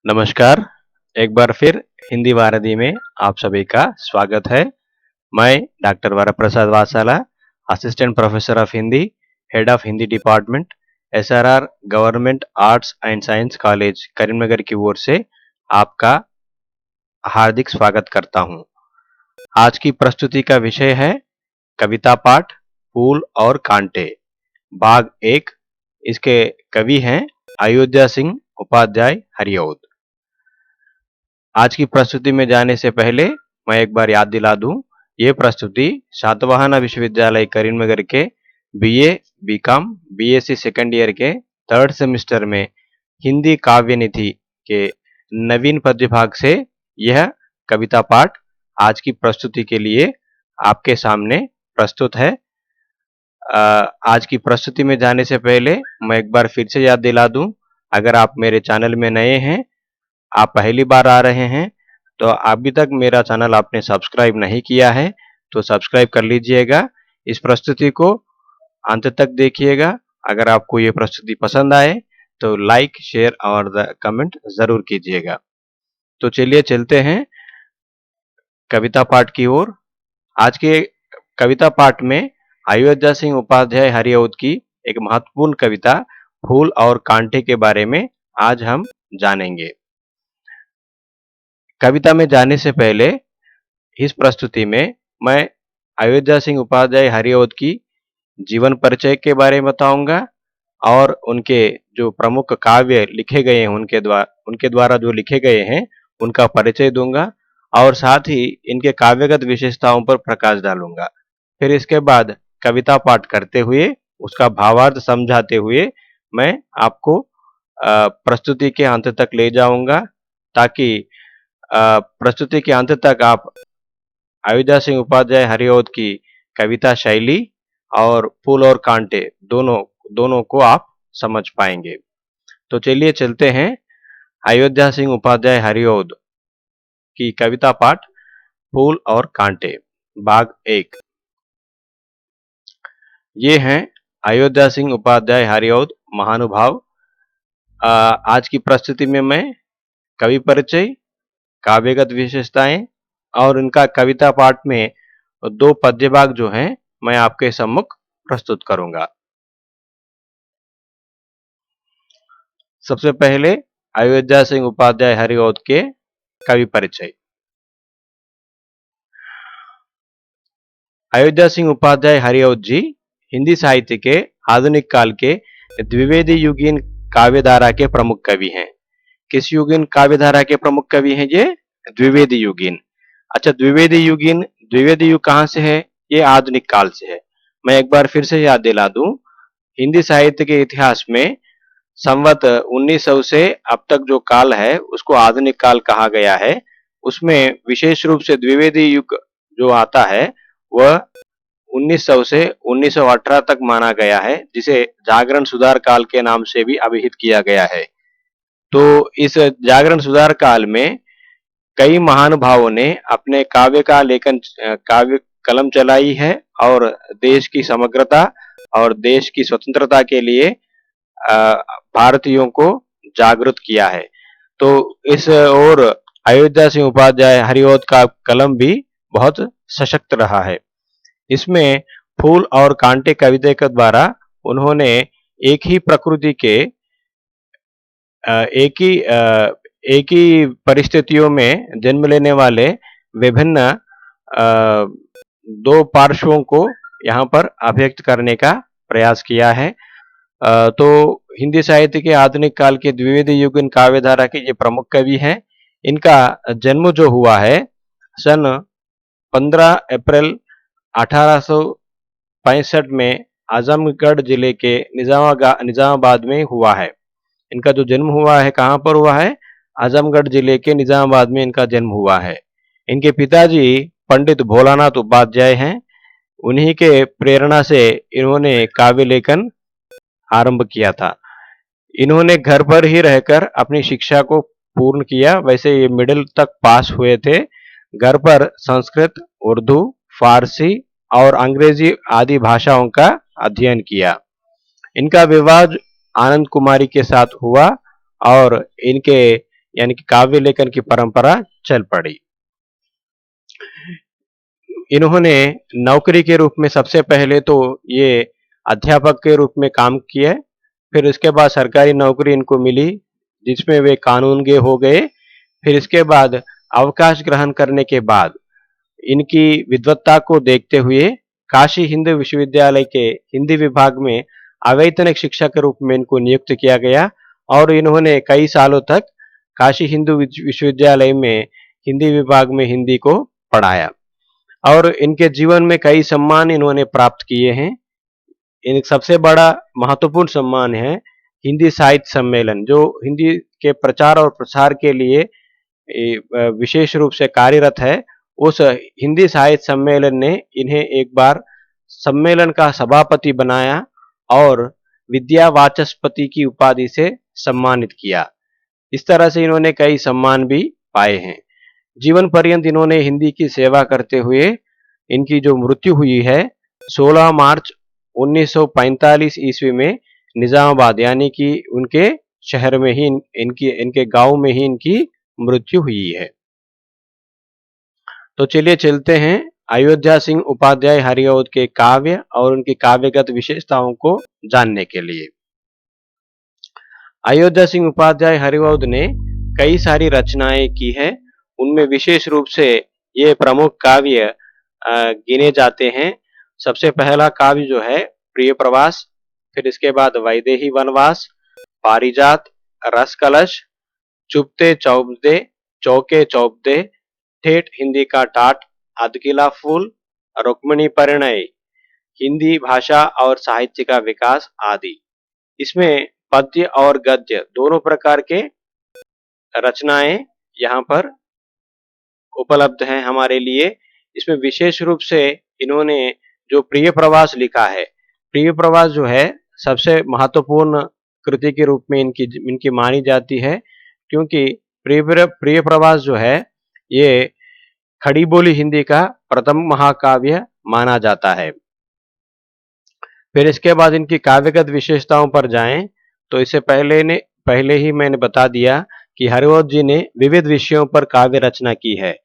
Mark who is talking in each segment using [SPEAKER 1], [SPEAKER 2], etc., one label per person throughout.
[SPEAKER 1] नमस्कार। एक बार फिर हिंदी वारदी में आप सभी का स्वागत है। मैं doctor Varaprasad Vasala, assistant professor of Hindi, head of Hindi department, SRR government arts and science college Karimnagar की ओर से आपका हार्दिक स्वागत करता हूं। आज की प्रस्तुति का विषय है कविता पाठ फूल और कांटे, भाग एक। इसके कवि हैं अयोध्या सिंह उपाध्याय हरिऔध। आज की प्रस्तुति में जाने से पहले मैं एक बार याद दिला दूं, ये प्रस्तुति सातवाहना विश्वविद्यालय करीमनगर के BA, BCom, BSc second year के थर्ड सेमेस्टर में हिंदी काव्य निधि के नवीन पद्य भाग से यह कविता पाठ आज की प्रस्तुति के लिए आपके सामने प्रस्तुत है। आज की प्रस्तुति में जाने से पहले मैं एक बार फिर से याद दिला दूं, अगर आप मेरे चैनल में नए हैं, आप पहली बार आ रहे हैं, तो अभी तक मेरा चैनल आपने सब्सक्राइब नहीं किया है तो सब्सक्राइब कर लीजिएगा। इस प्रस्तुति को अंत तक देखिएगा। अगर आपको ये प्रस्तुति पसंद आए तो लाइक, शेयर और कमेंट जरूर कीजिएगा। तो चलिए चलते हैं कविता पाठ की ओर। आज के कविता पाठ में अयोध्या सिंह उपाध्याय हरिऔध की एक महत्वपूर्ण कविता फूल और कांटे के बारे में आज हम जानेंगे। कविता में जाने से पहले इस प्रस्तुति में मैं अयोध्या सिंह उपाध्याय हरिऔध की जीवन परिचय के बारे में बताऊंगा और उनके जो प्रमुख काव्य लिखे गए हैं उनके द्वारा जो लिखे गए हैं उनका परिचय दूंगा और साथ ही इनके काव्यगत विशेषताओं पर प्रकाश डालूंगा। फिर इसके बाद कविता पाठ करते हुए उसका भावार्थ समझाते हुए मैं आपको प्रस्तुति के अंत तक ले जाऊंगा, ताकि प्रस्तुति के अंत तक आप अयोध्या सिंह उपाध्याय हरिऔध की कविता शैली और फूल और कांटे दोनों को आप समझ पाएंगे। तो चलिए चलते हैं अयोध्या सिंह उपाध्याय हरिऔध की कविता पाठ फूल और कांटे, भाग एक। ये हैं अयोध्या सिंह उपाध्याय हरिऔध महानुभाव। आज की प्रस्तुति में मैं कवि परिचय, काव्यगत विशेषताएं और उनका कविता पाठ में दो पद्य भाग जो हैं मैं आपके सम्मुख प्रस्तुत करूंगा। सबसे पहले अयोध्या सिंह उपाध्याय हरिऔध के कवि परिचय। अयोध्या सिंह उपाध्याय हरिऔध जी हिंदी साहित्य के आधुनिक काल के द्विवेदी युगीन काव्यधारा के प्रमुख कवि हैं। किस युगीन काव्यधारा के प्रमुख कवि हैं ये? द्विवेदी युगीन। अच्छा, द्विवेदी युग कहाँ से है? ये आधुनिक काल से है। मैं एक बार फिर से याद दिला दूं, हिंदी साहित्य के इतिहास में संवत 1900 से अब तक जो काल है उसको आधुनिक काल कहा गया है। उसमें विशेष रूप से द्विवेदी युग जो आता है वह 1900 से 1918 तक माना गया है, जिसे जागरण सुधार काल के नाम से भी अभिहित किया गया है। तो इस जागरण सुधार काल में कई महानुभावों ने अपने काव्य कलम चलाई है और देश की समग्रता और देश की स्वतंत्रता के लिए भारतीयों को जागृत किया है। तो इस ओर अयोध्या सिंह उपाध्याय हरिऔध का कलम भी बहुत सशक्त रहा है। इसमें फूल और कांटे कविता के द्वारा उन्होंने एक ही प्रकृति के एक ही परिस्थितियों में जन्म लेने वाले विभिन्न दो पार्श्वों को यहाँ पर अभिव्यक्त करने का प्रयास किया है। तो हिंदी साहित्य के आधुनिक काल के द्विवेदी युगीन काव्यधारा के ये प्रमुख कवि हैं। इनका जन्म जो हुआ है सन 15 अप्रैल 1865 में आजमगढ़ जिले के निजामाबाद में हुआ है। इनका जो जन्म हुआ है कहाँ पर हुआ है? आजमगढ़ जिले के निजामाबाद में इनका जन्म हुआ है। इनके पिताजी पंडित भोलानाथ उपाध्याय हैं। उन्हीं के प्रेरणा से इन्होंने काव्य लेखन आरंभ किया था। इन्होंने घर पर ही रहकर अपनी शिक्षा को पूर्ण किया। वैसे ये मिडिल तक पास हुए थे। घर पर संस्कृत, उर्दू, फारसी और अंग्रेजी आदि भाषाओं का अध्ययन किया। इनका विवाह आनंद कुमारी के साथ हुआ और इनके यानी कि काव्य लेखन की परंपरा चल पड़ी। इन्होंने नौकरी के रूप में सबसे पहले तो ये अध्यापक के रूप में काम किया, फिर उसके बाद सरकारी नौकरी इनको मिली जिसमें वे कानूनगे हो गए। फिर इसके बाद अवकाश ग्रहण करने के बाद इनकी विद्वत्ता को देखते हुए काशी हिंदू विश्वविद्यालय के हिंदी विभाग में अवैतनिक शिक्षक के रूप में इनको नियुक्त किया गया और इन्होंने कई सालों तक काशी हिंदू विश्वविद्यालय में हिंदी विभाग में हिंदी को पढ़ाया और इनके जीवन में कई सम्मान इन्होंने प्राप्त किए हैं। इन सबसे बड़ा महत्वपूर्ण सम्मान है हिंदी साहित्य सम्मेलन, जो हिंदी के प्रचार और प्रसार के लिए विशेष रूप से कार्यरत है। उस हिंदी साहित्य सम्मेलन ने इन्हें एक बार सम्मेलन का सभापति बनाया और विद्या वाचस्पति की उपाधि से सम्मानित किया। इस तरह से इन्होंने कई सम्मान भी पाए हैं। जीवन पर्यंत इन्होंने हिंदी की सेवा करते हुए इनकी जो मृत्यु हुई है 16 मार्च 1945 ईस्वी में निजामाबाद यानी कि उनके शहर में ही इनके गांव में ही इनकी मृत्यु हुई है। तो चलिए चलते हैं अयोध्या सिंह उपाध्याय हरिऔध के काव्य और उनकी काव्यगत विशेषताओं को जानने के लिए। अयोध्या सिंह उपाध्याय हरिऔध ने कई सारी रचनाएं की है, उनमें विशेष रूप से ये प्रमुख काव्य गिने जाते हैं। सबसे पहला काव्य जो है प्रिय प्रवास, फिर इसके बाद वैदेही वनवास, पारिजात, रस कलश, चुपते चौबदे, चौके चौबदे, ठेठ हिंदी का टाट, अधकिला फूल, रुक्मिणी परिणय, हिंदी भाषा और साहित्य का विकास आदि। इसमें पद्य और गद्य दोनों प्रकार के रचनाएं यहाँ पर उपलब्ध हैं हमारे लिए। इसमें विशेष रूप से इन्होंने जो प्रिय प्रवास लिखा है, प्रिय प्रवास जो है सबसे महत्वपूर्ण कृति के रूप में इनकी मानी जाती है, क्योंकि प्रिय प्रवास जो है ये खड़ी बोली हिंदी का प्रथम महाकाव्य माना जाता है। फिर इसके बाद इनकी काव्यगत विशेषताओं पर जाएं तो इससे पहले ही मैंने बता दिया कि हरिऔध जी ने विविध विषयों पर काव्य रचना की है।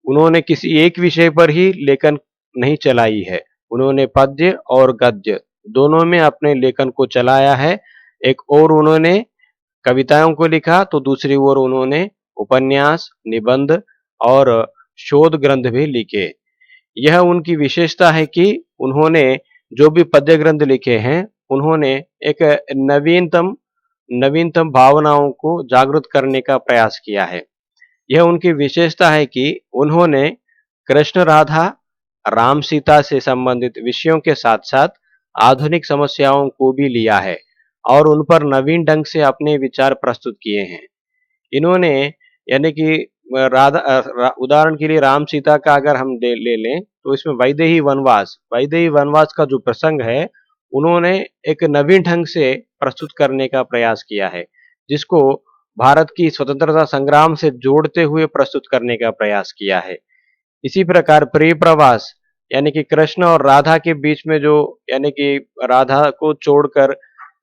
[SPEAKER 1] उन्होंने किसी एक विषय पर ही लेखन नहीं चलाई है, उन्होंने पद्य और गद्य दोनों में अपने लेखन को चलाया है। एक और उन्होंने कविताओं को लिखा तो दूसरी ओर उन्होंने उपन्यास, निबंध और शोध ग्रंथ भी लिखे। यह उनकी विशेषता है कि उन्होंने जो भी पद्य ग्रंथ लिखे हैं उन्होंने एक नवीनतम भावनाओं को जागृत करने का प्रयास किया है। यह उनकी विशेषता है कि उन्होंने कृष्ण राधा, राम सीता से संबंधित विषयों के साथ साथ आधुनिक समस्याओं को भी लिया है और उन पर नवीन ढंग से अपने विचार प्रस्तुत किए हैं। इन्होंने यानी कि उदाहरण के लिए राम सीता का अगर हम ले लें तो इसमें वैदेही वनवास का जो प्रसंग है उन्होंने एक नवीन ढंग से प्रस्तुत करने का प्रयास किया है, जिसको भारत की स्वतंत्रता संग्राम से जोड़ते हुए प्रस्तुत करने का प्रयास किया है। इसी प्रकार प्रिय प्रवास यानी कि कृष्ण और राधा के बीच में जो यानी कि राधा को छोड़कर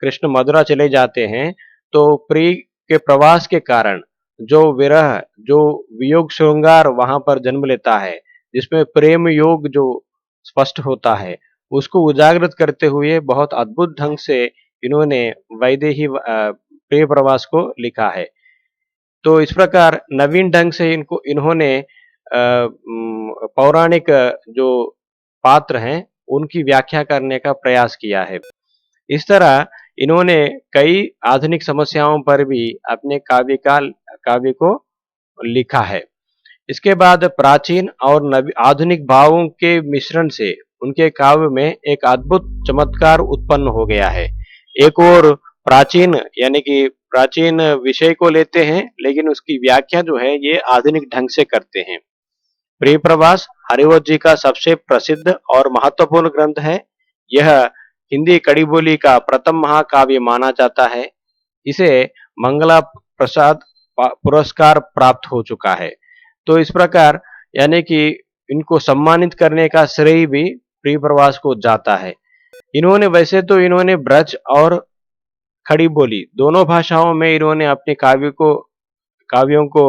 [SPEAKER 1] कृष्ण मथुरा चले जाते हैं, तो प्रिय के प्रवास के कारण जो विरह, जो वियोग श्रृंगार वहां पर जन्म लेता है, जिसमें प्रेम योग जो स्पष्ट होता है, उसको उजागृत करते हुए बहुत अद्भुत ढंग से इन्होंने वैदेही प्रिय प्रवास को लिखा है। तो इस प्रकार नवीन ढंग से इन्होंने पौराणिक जो पात्र हैं उनकी व्याख्या करने का प्रयास किया है। इस तरह इन्होंने कई आधुनिक समस्याओं पर भी अपने काव्य को लिखा है। इसके बाद प्राचीन और आधुनिक भावों के मिश्रण से उनके काव्य में एक अद्भुत चमत्कार उत्पन्न हो गया है। एक और प्राचीन यानी कि प्राचीन विषय को लेते हैं, लेकिन उसकी व्याख्या जो है ये आधुनिक ढंग से करते हैं। प्रिय प्रवास हरिऔध जी का सबसे प्रसिद्ध और महत्वपूर्ण ग्रंथ है। यह हिंदी कड़ी बोली का प्रथम महाकाव्य माना जाता है। इसे मंगला प्रसाद पुरस्कार प्राप्त हो चुका है। तो इस प्रकार यानी कि इनको सम्मानित करने का श्रेय भी प्रिय प्रवास को जाता है। इन्होंने ब्रज और खड़ी बोली दोनों भाषाओं में इन्होंने अपने काव्यों को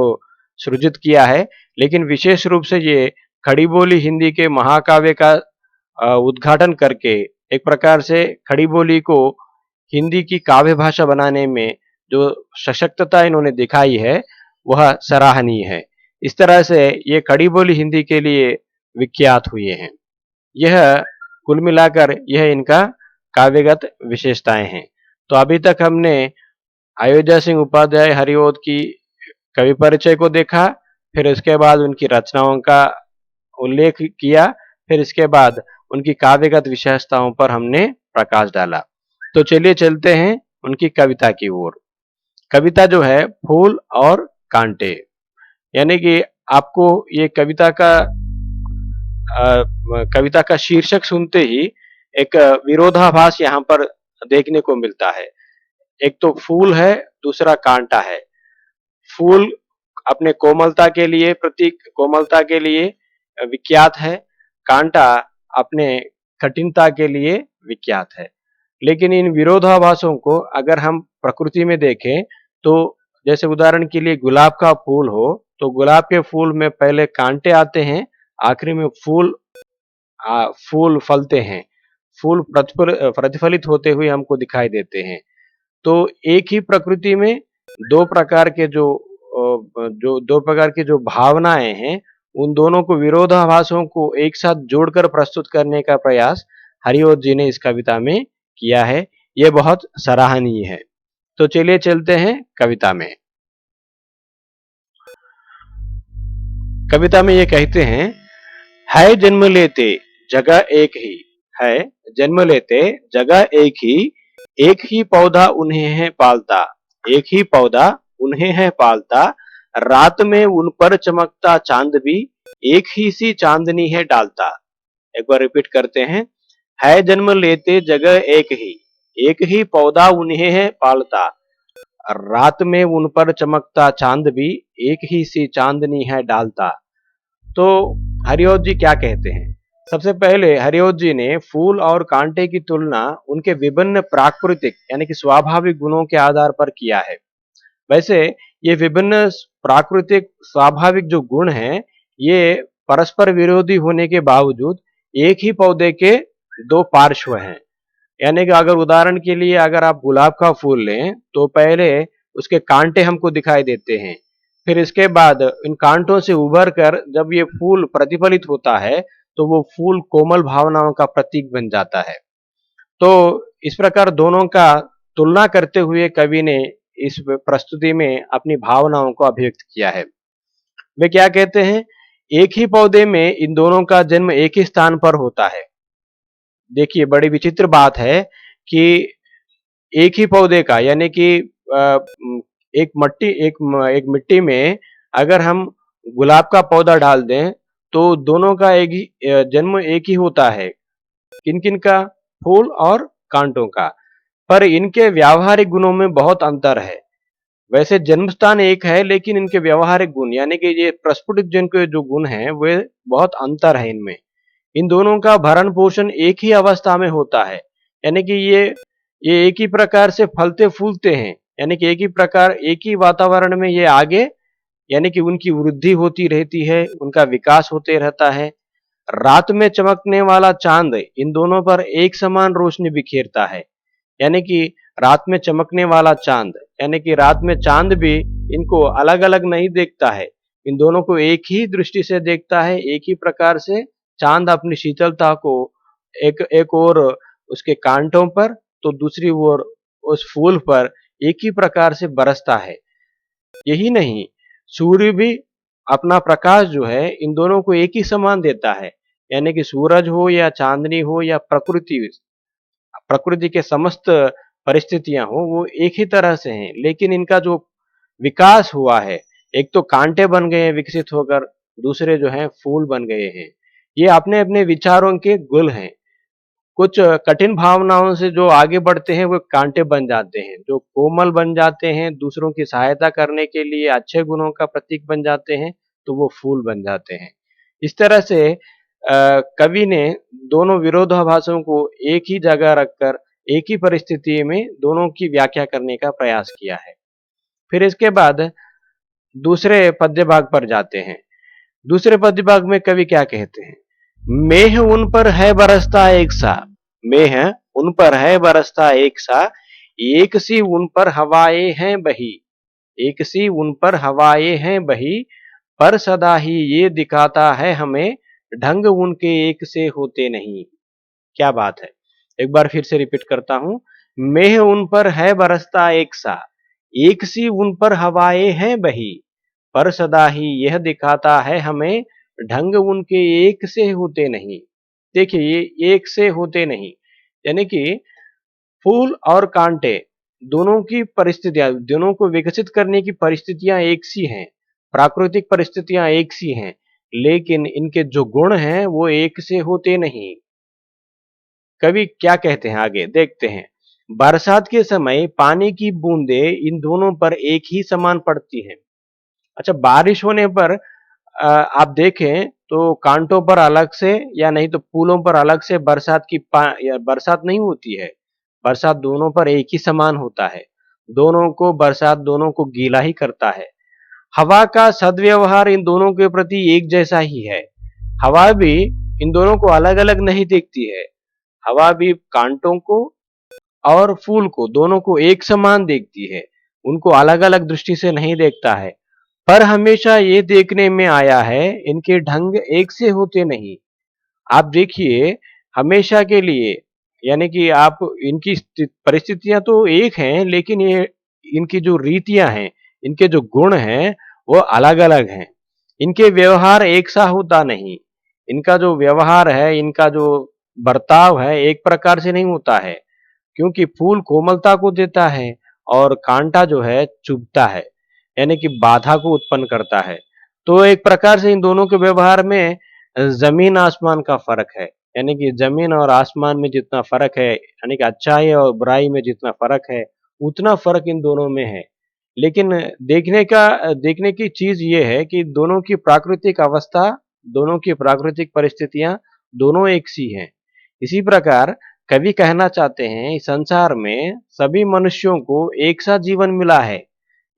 [SPEAKER 1] सृजित किया है, लेकिन विशेष रूप से ये खड़ी बोली हिंदी के महाकाव्य का उद्घाटन करके एक प्रकार से खड़ी बोली को हिंदी की काव्य भाषा बनाने में जो सशक्तता इन्होंने दिखाई है, वह सराहनीय है। इस तरह से ये खड़ी बोली हिंदी के लिए विख्यात हुए हैं। यह कुल मिलाकर यह इनका काव्यगत विशेषताएं हैं। तो अभी तक हमने अयोध्या सिंह उपाध्याय हरिओद की कवि परिचय को देखा, फिर उसके बाद उनकी रचनाओं का उल्लेख किया, फिर इसके बाद उनकी काव्यगत विशेषताओं पर हमने प्रकाश डाला। तो चलिए चलते हैं उनकी कविता की ओर। कविता जो है फूल और कांटे, यानी कि आपको ये कविता का शीर्षक सुनते ही एक विरोधाभास यहाँ पर देखने को मिलता है। एक तो फूल है, दूसरा कांटा है। फूल अपने कोमलता के लिए, प्रतीक कोमलता के लिए विख्यात है। कांटा अपने कठिनता के लिए विख्यात है। लेकिन इन विरोधाभासों को अगर हम प्रकृति में देखें तो जैसे उदाहरण के लिए गुलाब का फूल हो तो गुलाब के फूल में पहले कांटे आते हैं, आखिरी में फूल फलते हैं। फूल प्रतिफलित होते हुए हमको दिखाई देते हैं। तो एक ही प्रकृति में दो प्रकार के दो प्रकार की जो भावनाएं हैं, उन दोनों को विरोधाभासों को एक साथ जोड़कर प्रस्तुत करने का प्रयास हरिओद जी ने इस कविता में किया है। यह बहुत सराहनीय है। तो चलिए चलते हैं कविता में। कविता में ये कहते हैं, है जन्म लेते जगह एक ही, है जन्म लेते जगह एक ही पौधा उन्हें है पालता, एक ही पौधा उन्हें है पालता, रात में उन पर चमकता चांद भी एक ही सी चांदनी है डालता। एक बार रिपीट करते हैं, है जन्म लेते जगह एक ही पौधा उन्हें है पालता, रात में उन पर चमकता चांद भी एक ही सी चांदनी है डालता। तो हरिओद जी क्या कहते हैं? सबसे पहले हरिओद जी ने फूल और कांटे की तुलना उनके विभिन्न प्राकृतिक यानी कि स्वाभाविक गुणों के आधार पर किया है। वैसे ये विभिन्न प्राकृतिक स्वाभाविक जो गुण हैं, ये परस्पर विरोधी होने के बावजूद एक ही पौधे के दो पार्श्व हैं। यानी कि अगर उदाहरण के लिए अगर आप गुलाब का फूल लें तो पहले उसके कांटे हमको दिखाई देते हैं, फिर इसके बाद इन कांटों से उभर कर जब ये फूल प्रतिफलित होता है तो वो फूल कोमल भावनाओं का प्रतीक बन जाता है। तो इस प्रकार दोनों का तुलना करते हुए कवि ने इस प्रस्तुति में अपनी भावनाओं को अभिव्यक्त किया है। वे क्या कहते हैं, एक ही पौधे में इन दोनों का जन्म एक ही स्थान पर होता है। देखिए बड़ी विचित्र बात है कि एक ही पौधे का यानी कि एक मिट्टी में अगर हम गुलाब का पौधा डाल दें तो दोनों का एक ही जन्म एक ही होता है। किन किन का? फूल और कांटों का। पर इनके व्यावहारिक गुणों में बहुत अंतर है। वैसे जन्म स्थान एक है लेकिन इनके व्यावहारिक गुण यानी कि ये प्रस्फुटित जिनके जो गुण हैं वे बहुत अंतर है इनमें। इन दोनों का भरण पोषण एक ही अवस्था में होता है, यानी कि ये एक ही प्रकार से फलते फूलते हैं, यानी कि एक ही प्रकार एक ही वातावरण में ये आगे यानी कि उनकी वृद्धि होती रहती है, उनका विकास होते रहता है। रात में चमकने वाला चांद इन दोनों पर एक समान रोशनी बिखेरता है, यानी कि रात में चमकने वाला चांद यानी कि रात में चांद भी इनको अलग अलग नहीं देखता है, इन दोनों को एक ही दृष्टि से देखता है। एक ही प्रकार से चांद अपनी शीतलता को एक ओर उसके कांटों पर तो दूसरी ओर उस फूल पर एक ही प्रकार से बरसता है। यही नहीं, सूर्य भी अपना प्रकाश जो है इन दोनों को एक ही समान देता है, यानी कि सूरज हो या चांदनी हो या प्रकृति के समस्त परिस्थितियां हो वो एक ही तरह से हैं। लेकिन इनका जो विकास हुआ है, एक तो कांटे बन गए हैं विकसित होकर, दूसरे जो हैं फूल बन गए हैं। ये अपने अपने विचारों के गुल हैं। कुछ कठिन भावनाओं से जो आगे बढ़ते हैं वो कांटे बन जाते हैं, जो कोमल बन जाते हैं, दूसरों की सहायता करने के लिए अच्छे गुणों का प्रतीक बन जाते हैं, तो वो फूल बन जाते हैं। इस तरह से कवि ने दोनों विरोधाभासों को एक ही जगह रखकर एक ही परिस्थिति में दोनों की व्याख्या करने का प्रयास किया है। फिर इसके बाद दूसरे पद्य भाग पर जाते हैं। दूसरे पद्य भाग में कवि क्या कहते हैं? मेह उन पर है बरसता एक सा, मेह उन पर है बरसता एक सा, एक सी उन पर हवाएं हैं बही, एक सी उन पर हवाएं हैं बही, पर सदा ही ये दिखाता है हमें, ढंग उनके एक से होते नहीं। क्या बात है। एक बार फिर से रिपीट करता हूं। मेह उन पर है बरसता एक सा, एक सी उन पर हवाएं हैं बही, पर सदा ही यह दिखाता है हमें, ढंग उनके एक से होते नहीं। देखिए ये एक से होते नहीं, यानी कि फूल और कांटे दोनों की परिस्थितियां, दोनों को विकसित करने की परिस्थितियां एक सी हैं, प्राकृतिक परिस्थितियां एक सी हैं, लेकिन इनके जो गुण हैं वो एक से होते नहीं। कवि क्या कहते हैं आगे देखते हैं। बरसात के समय पानी की बूंदें इन दोनों पर एक ही समान पड़ती हैं। अच्छा, बारिश होने पर आप देखें तो कांटों पर अलग से या नहीं तो फूलों पर अलग से बरसात नहीं होती है। बरसात दोनों पर एक ही समान होता है। दोनों को बरसात दोनों को गीला ही करता है। हवा का सद्व्यवहार इन दोनों के प्रति एक जैसा ही है। हवा भी इन दोनों को अलग-अलग नहीं देखती है। हवा भी कांटों को और फूल को दोनों को एक समान देखती है। उनको अलग-अलग दृष्टि से नहीं देखता है। पर हमेशा ये देखने में आया है इनके ढंग एक से होते नहीं। आप देखिए हमेशा के लिए, यानी कि आप इनकी परिस्थितियां तो एक हैं, लेकिन ये इनकी जो रीतियां हैं, इनके जो गुण हैं वो अलग-अलग हैं। इनके व्यवहार एक सा होता नहीं। इनका जो व्यवहार है, इनका जो बर्ताव है एक प्रकार से नहीं होता है, क्योंकि फूल कोमलता को देता है और कांटा जो है चुभता है, यानी कि बाधा को उत्पन्न करता है। तो एक प्रकार से इन दोनों के व्यवहार में जमीन आसमान का फर्क है, यानी कि जमीन और आसमान में जितना फर्क है, यानी कि अच्छाई और बुराई में जितना फर्क है, उतना फर्क इन दोनों में है। लेकिन देखने की चीज ये है कि दोनों की प्राकृतिक अवस्था, दोनों की प्राकृतिक परिस्थितियां दोनों एक सी हैं। इसी प्रकार कवि कहना चाहते हैं इस संसार में सभी मनुष्यों को एक सा जीवन मिला है,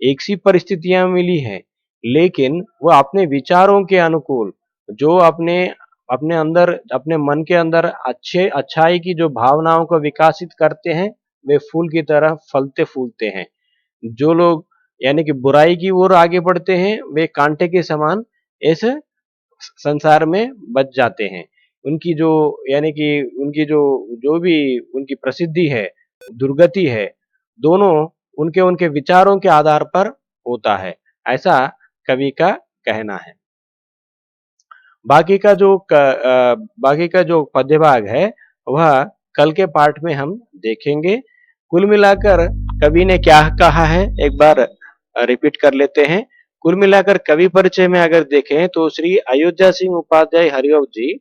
[SPEAKER 1] एक सी परिस्थितियां मिली हैं, लेकिन वो अपने विचारों के अनुकूल, जो अपने अपने अंदर, अपने मन के अंदर अच्छाई की जो भावनाओं को विकसित करते हैं, वे फूल की तरह फलते फूलते हैं। जो लोग यानी कि बुराई की ओर आगे बढ़ते हैं, वे कांटे के समान इस संसार में बच जाते हैं। उनकी जो, यानी कि उनकी जो जो भी उनकी प्रसिद्धि है, दुर्गति है, दोनों उनके उनके विचारों के आधार पर होता है। ऐसा कवि का कहना है। बाकी का जो पद्य भाग है वह कल के पाठ में हम देखेंगे। कुल मिलाकर कवि ने क्या कहा है एक बार रिपीट कर लेते हैं। कुल मिलाकर कवि परिचय में अगर देखें तो श्री अयोध्या सिंह उपाध्याय हरिओं जी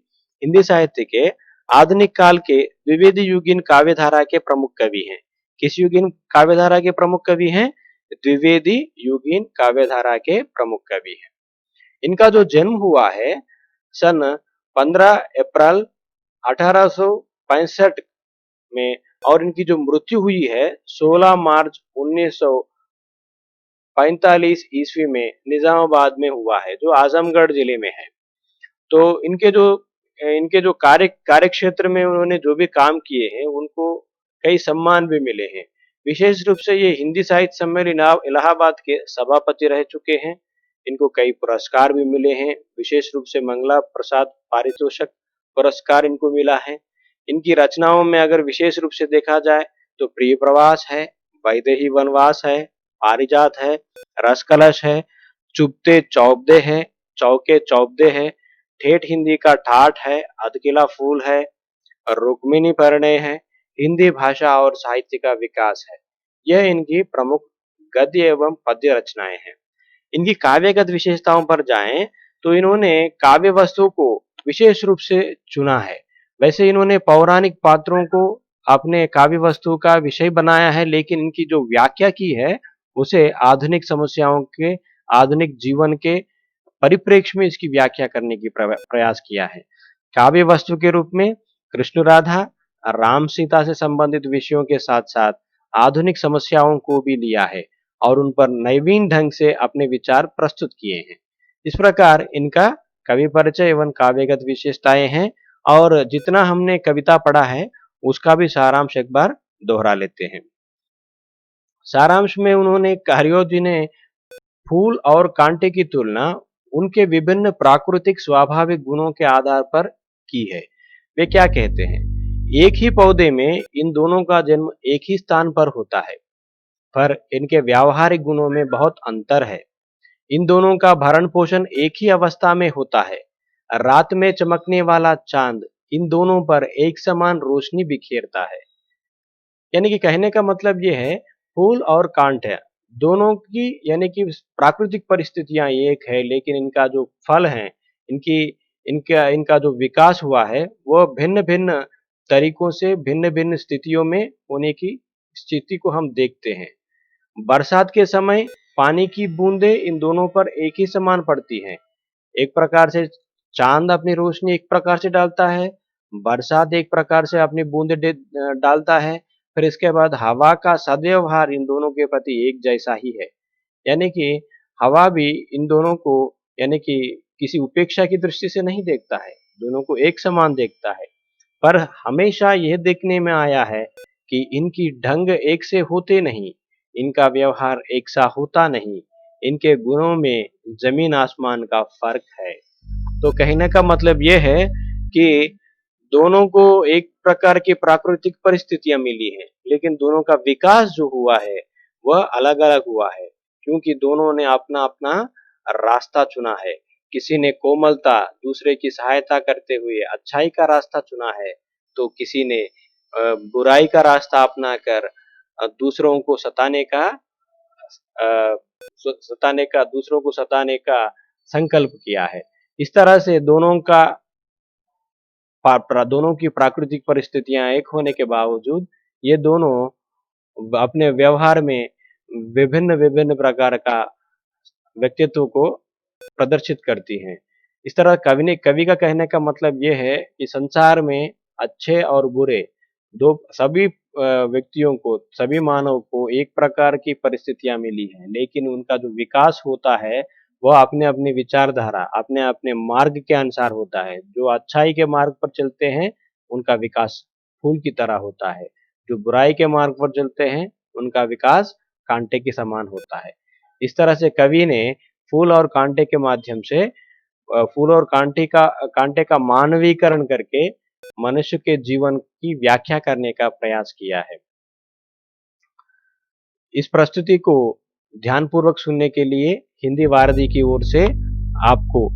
[SPEAKER 1] हिंदी साहित्य के आधुनिक काल के द्विवेदी युगीन काव्यधारा के प्रमुख कवि हैं। किस युगीन काव्यधारा के प्रमुख कवि हैं? द्विवेदी युगीन काव्यधारा के प्रमुख कवि हैं। इनका जो जन्म हुआ है सन 15 अप्रैल 1865 में, और इनकी जो मृत्यु हुई है 16 मार्च 1945 ईस्वी में निजामाबाद में हुआ है, जो आजमगढ़ जिले में है। तो इनके जो कार्य क्षेत्र में उन्होंने जो भी काम किए हैं उनको कई सम्मान भी मिले हैं। विशेष रूप से ये हिंदी साहित्य सम्मेलन इलाहाबाद के सभापति रह चुके हैं। इनको कई पुरस्कार भी मिले हैं, विशेष रूप से मंगला प्रसाद पारितोषिक पुरस्कार इनको मिला है। इनकी रचनाओं में अगर विशेष रूप से देखा जाए तो प्रिय प्रवास है, वैदेही वनवास है, पारिजात है, रस कलश है, चुपते चौबदे है, चौके चौबदे है, ठेठ हिंदी का ठाठ है, अधकिला फूल है, रुक्मिणी परिणय है, हिंदी भाषा और साहित्य का विकास है। यह इनकी प्रमुख गद्य एवं पद्य रचनाएं हैं। इनकी काव्यगत विशेषताओं पर जाएं तो इन्होंने काव्य वस्तु को विशेष रूप से चुना है। वैसे इन्होंने पौराणिक पात्रों को अपने काव्य वस्तु का विषय बनाया है, लेकिन इनकी जो व्याख्या की है उसे आधुनिक समस्याओं के, आधुनिक जीवन के परिप्रेक्ष्य में इसकी व्याख्या करने की प्रयास किया है। काव्य वस्तु के रूप में कृष्ण राधा, राम सीता से संबंधित विषयों के साथ साथ आधुनिक समस्याओं को भी लिया है और उन पर नवीन ढंग से अपने विचार प्रस्तुत किए हैं। इस प्रकार इनका कवि परिचय एवं काव्यगत विशेषताएं हैं और जितना हमने कविता पढ़ा है उसका भी सारांश एक बार दोहरा लेते हैं। सारांश में उन्होंने कारियोजी ने फूल और कांटे की तुलना उनके विभिन्न प्राकृतिक स्वाभाविक गुणों के आधार पर की है। वे क्या कहते हैं? एक ही पौधे में इन दोनों का जन्म एक ही स्थान पर होता है, पर इनके व्यावहारिक गुणों में बहुत अंतर है। इन दोनों का भरण पोषण एक ही अवस्था में होता है। रात में चमकने वाला चांद इन दोनों पर एक समान रोशनी बिखेरता है। यानी कि कहने का मतलब ये है, फूल और कांट है, दोनों की यानी कि प्राकृतिक परिस्थितियां एक है, लेकिन इनका जो फल है, इनकी इनका इनका जो विकास हुआ है वो भिन्न भिन्न तरीकों से भिन्न भिन्न स्थितियों में होने की स्थिति को हम देखते हैं। बरसात के समय पानी की बूंदें इन दोनों पर एक ही समान पड़ती हैं। एक प्रकार से चांद अपनी रोशनी एक प्रकार से डालता है, बरसात एक प्रकार से अपनी बूंदें डालता है, फिर इसके बाद हवा का सद्व्यवहार इन दोनों के प्रति एक जैसा ही है। यानी कि हवा भी इन दोनों को यानी कि किसी उपेक्षा की दृष्टि से नहीं देखता है, दोनों को एक समान देखता है। पर हमेशा यह देखने में आया है कि इनकी ढंग एक से होते नहीं, इनका व्यवहार एक सा होता नहीं, इनके गुणों में जमीन आसमान का फर्क है। तो कहने का मतलब ये है कि दोनों को एक प्रकार की प्राकृतिक परिस्थितियां मिली हैं, लेकिन दोनों का विकास जो हुआ है वह अलग-अलग हुआ है, क्योंकि दोनों ने अपना-अपना रास्ता चुना है। किसी ने कोमलता, दूसरे की सहायता करते हुए अच्छाई का रास्ता चुना है, तो किसी ने बुराई का रास्ता अपनाकर दूसरों को दूसरों को सताने का संकल्प किया है। इस तरह से दोनों की प्राकृतिक परिस्थितियां एक होने के बावजूद ये दोनों अपने व्यवहार में विभिन्न विभिन्न प्रकार का व्यक्तित्व को प्रदर्शित करती हैं। इस तरह कवि का कहने का मतलब ये है कि संसार में अच्छे और बुरे दो सभी व्यक्तियों को, सभी मानव को एक प्रकार की परिस्थितियां मिली हैं, लेकिन उनका जो विकास होता है वह अपने-अपने विचारधारा, अपने-अपने मार्ग के अनुसार होता है। जो अच्छाई के मार्ग पर चलते हैं, उनका विकास फूल की तरह होता है। जो बुराई के मार्ग पर चलते हैं, उनका विकास कांटे के समान होता है। इस तरह से कवि ने फूल और कांटे के माध्यम से फूल और कांटे का मानवीकरण करके मनुष्य के जीवन की व्याख्या करने का प्रयास किया है। इस प्रस्तुति को ध्यानपूर्वक सुनने के लिए हिंदी वारदी की ओर से आपको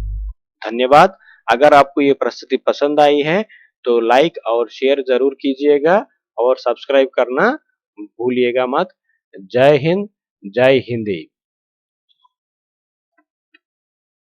[SPEAKER 1] धन्यवाद। अगर आपको ये प्रस्तुति पसंद आई है तो लाइक और शेयर जरूर कीजिएगा और सब्सक्राइब करना भूलिएगा मत। जय हिंद, जय हिंदी।